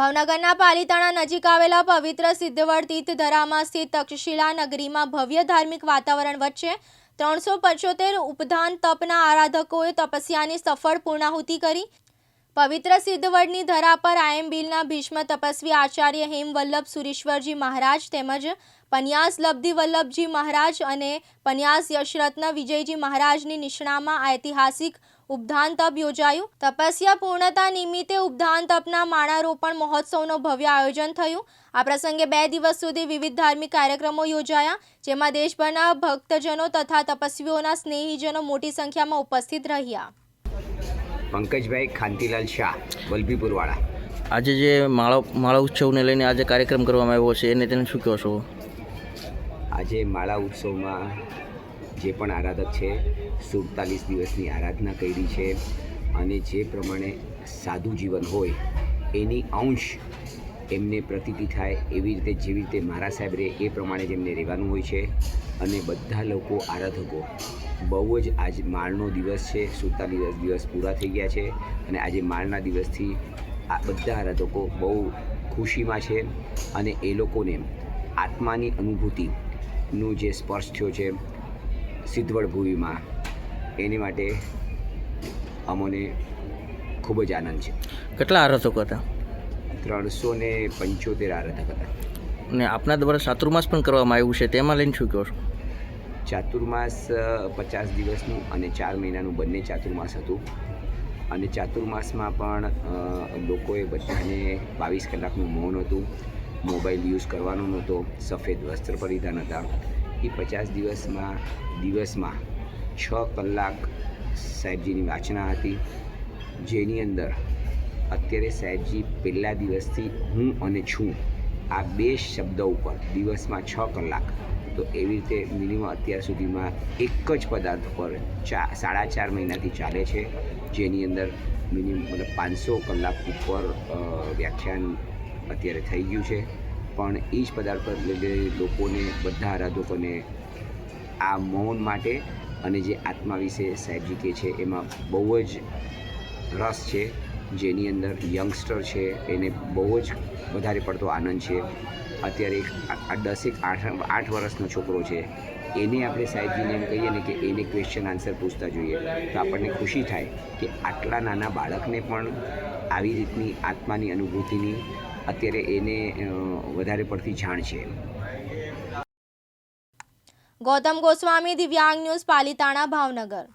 ભાવનગરના પાલીતાણા નજીક આવેલા પવિત્ર સિદ્ધવડ તીર્થધામમાં સ્થિત તક્ષશિલા નગરીમાં ભવ્ય ધાર્મિક વાતાવરણ વચ્ચે 375 ઉપધાન તપના આરાધકોએ તપસ્યાની સફળ પૂર્ણાહુતિ કરી। પવિત્ર સિદ્ધવડની ધરા પર આયંબિલના ભીષ્મ તપસ્વી આચાર્ય હેમવલ્લભ સુરીશ્વરજી મહારાજ તેમજ પન્યાસ લબ્ધિ વલ્લભજી મહારાજ અને પન્યાસ યશરત્ન વિજયજી મહારાજની નિષ્ણામાં ઐતિહાસિક ઉપધાન તપ યોજાયું। તપસ્યા પૂર્ણતા નિમિત્તે ઉપધાન તપના માણારોપણ મહોત્સવનો ભવ્ય આયોજન થયું। આ પ્રસંગે 2 દિવસ સુધી વિવિધ ધાર્મિક કાર્યક્રમો યોજાયા, જેમાં દેશભરના ભક્તજનો તથા તપસ્વીઓના સ્નેહીજનો મોટી સંખ્યામાં ઉપસ્થિત રહ્યા। પંકજભાઈ ખાંતીલાલ શાહ, વલભીપુરવાળા। આજે જે માળા ઉત્સવને લઈને આજે કાર્યક્રમ કરવામાં આવ્યો છે એને તેને શું કહો છો? આજે માળા ઉત્સવમાં જે પણ આરાધક છે 47 દિવસની આરાધના કરી છે અને જે પ્રમાણે સાદું જીવન હોય એની અંશ એમને પ્રતીતિ થાય એવી રીતે જેવી રીતે મારા સાહેબ રહે એ પ્રમાણે જ એમને રહેવાનું હોય છે। અને બધા લોકો આરાધકો બહુ જ આજ માળનો દિવસ છે, 47 દિવસ પૂરા થઈ ગયા છે અને આજે માળના દિવસથી આ બધા આરાધકો બહુ ખુશીમાં છે અને એ લોકોને આત્માની અનુભૂતિનું જે સ્પર્શ થયો છે સિદ્ધવડ ભૂમિમાં, એની માટે અમને ખૂબ જ આનંદ છે। કેટલા આરાધકો હતા? 375 આરાધક હતા। અને આપના દ્વારા ચાતુર્માસ પણ કરવામાં આવ્યું છે, તેમાં લઈને શું કહો છો? ચાતુર્માસ 50 દિવસનું અને 4 મહિનાનું બંને ચાતુર્માસ હતું અને ચાતુર્માસમાં પણ લોકોએ બધાને 22 કલાકનું મૌન હતું, મોબાઈલ યુઝ કરવાનો નહોતો, સફેદ વસ્ત્ર પરિધાન હતા। એ 50 દિવસમાં 6 કલાક સાહેબજીની વાચના હતી, જેની અંદર અત્યારે સાહેબજી પહેલા દિવસથી હું અને છું આ 2 શબ્દો ઉપર દિવસમાં 6 કલાક, તો એવી રીતે મિનિમમ અત્યાર સુધીમાં એક જ પદાર્થ પર 4.5 મહિનાથી ચાલે છે, જેની અંદર મિનિમમ 500 કલાક ઉપર વ્યાખ્યાન અત્યારે થઈ ગયું છે। પણ એ જ પદાર્થ પર લોકોને, બધા આરાધકોને આ મૌન માટે અને જે આત્મા વિશે સાહેબજી કહે છે એમાં બહુ જ રસ છે, જેની અંદર યંગસ્ટર છે એને બહુ જ વધારે પડતો આનંદ છે। અત્યારે 8 વર્ષનો છોકરો છે, એને આપણે સાહેબજીને એમ કહીએ ને કે એને ક્વેશ્ચન આન્સર પૂછતા જોઈએ તો આપણને ખુશી થાય કે આટલા નાના બાળકને પણ આવી રીતની આત્માની અનુભૂતિની અત્યારે એને વધારે પડતી જાણ છે। ગૌતમ ગોસ્વામી, દિવ્યાંગ ન્યૂઝ, પાલીતાણા, ભાવનગર।